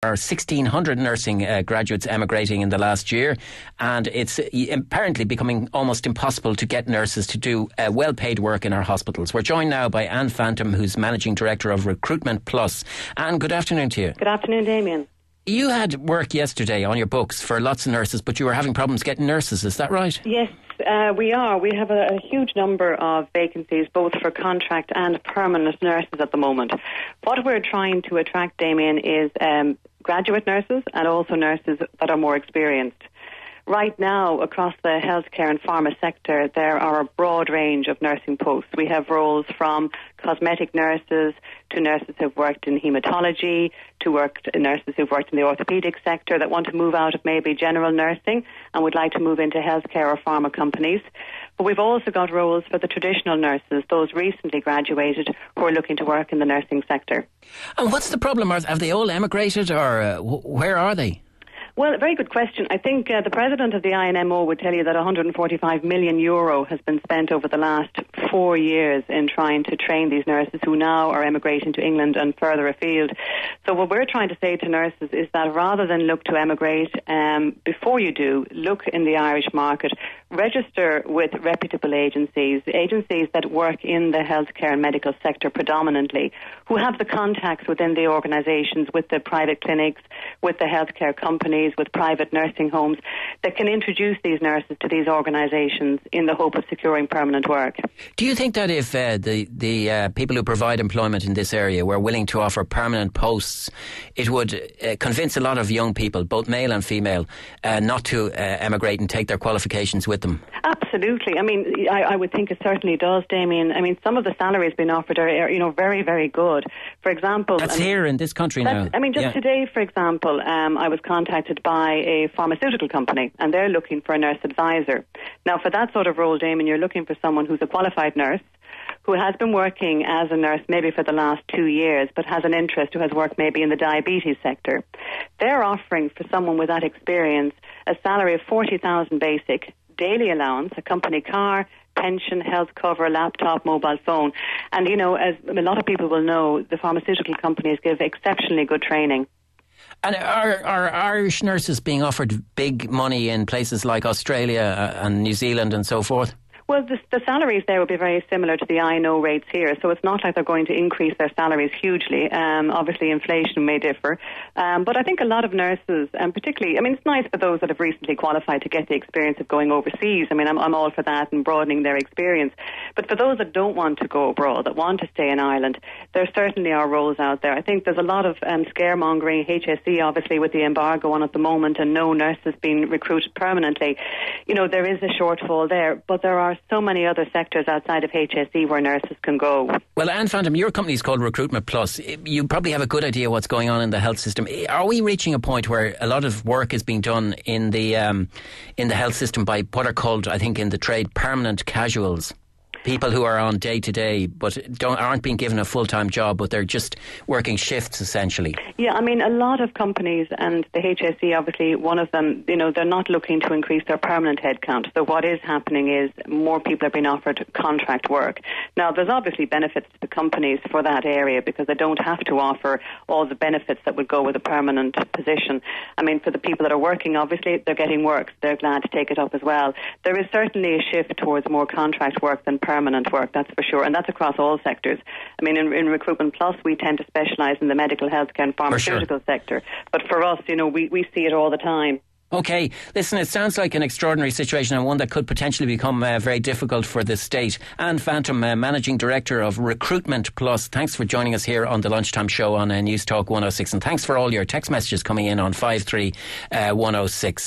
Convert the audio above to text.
are 1,600 nursing graduates emigrating in the last year, and it's apparently becoming almost impossible to get nurses to do well-paid work in our hospitals. We're joined now by Fanthom, who's Managing Director of RecruitmentPlus. Anne, good afternoon to you. Good afternoon, Damien. You had work yesterday on your books for lots of nurses, but you were having problems getting nurses, is that right? Yes, we are. We have a huge number of vacancies, both for contract and permanent nurses at the moment. What we're trying to attract, Damien, is graduate nurses and also nurses that are more experienced. Right now, across the healthcare and pharma sector, there are a broad range of nursing posts. We have roles from cosmetic nurses to nurses who've worked in haematology, to nurses who've worked in the orthopaedic sector that want to move out of maybe general nursing and would like to move into healthcare or pharma companies. But we've also got roles for the traditional nurses, those recently graduated who are looking to work in the nursing sector. And what's the problem? Have they all emigrated, or where are they? Well, a very good question. I think the president of the INMO would tell you that €145 million has been spent over the last 4 years in trying to train these nurses who now are emigrating to England and further afield. So what we're trying to say to nurses is that rather than look to emigrate, before you do, look in the Irish market, register with reputable agencies that work in the healthcare and medical sector predominantly, who have the contacts within the organisations, with the private clinics, with the healthcare companies, with private nursing homes, that can introduce these nurses to these organisations in the hope of securing permanent work. Do you think that if the people who provide employment in this area were willing to offer permanent posts, it would convince a lot of young people, both male and female, not to emigrate and take their qualifications with them? Absolutely. I mean, I would think it certainly does, Damien. I mean, some of the salaries being offered are very, very good. For example... That's here in this country now. I mean, just today, for example, I was contacted by a pharmaceutical company, and they're looking for a nurse advisor. Now, for that sort of role, Damien, you're looking for someone who's a qualified nurse, who has been working as a nurse maybe for the last 2 years, but has an interest, who has worked maybe in the diabetes sector. They're offering for someone with that experience a salary of $40,000 basic, daily allowance, a company car, pension, health cover, laptop, mobile phone. And, you know, as a lot of people will know, the pharmaceutical companies give exceptionally good training. And are Irish nurses being offered big money in places like Australia and New Zealand and so forth? Well, the salaries there will be very similar to the INO rates here, so it's not like they're going to increase their salaries hugely. Obviously, inflation may differ. But I think a lot of nurses, and particularly, I mean, it's nice for those that have recently qualified to get the experience of going overseas. I mean, I'm all for that and broadening their experience. But for those that don't want to go abroad, that want to stay in Ireland, there certainly are roles out there. I think there's a lot of scaremongering, HSE obviously with the embargo on at the moment and no nurses being recruited permanently. You know, there is a shortfall there, but there are so many other sectors outside of HSE where nurses can go. Well, Anne Fanthom, your company's called RecruitmentPlus. You probably have a good idea what's going on in the health system. Are we reaching a point where a lot of work is being done in the health system by what are called, I think in the trade, permanent casuals? People who are on day to day but aren't being given a full-time job, but they're just working shifts essentially. Yeah, I mean, a lot of companies, and the HSE obviously one of them, you know, they're not looking to increase their permanent headcount. So what is happening is more people are being offered contract work. Now, there's obviously benefits to the companies for that area because they don't have to offer all the benefits that would go with a permanent position. I mean, for the people that are working, obviously they're getting work. So they're glad to take it up as well. There is certainly a shift towards more contract work than permanent work, that's for sure, and that's across all sectors. I mean, in RecruitmentPlus, we tend to specialise in the medical, healthcare and pharmaceutical sector, but for us, you know, we see it all the time. OK, listen, it sounds like an extraordinary situation and one that could potentially become very difficult for the state. Anne Fanthom, Managing Director of RecruitmentPlus, thanks for joining us here on the Lunchtime Show on Newstalk 106, and thanks for all your text messages coming in on 53106.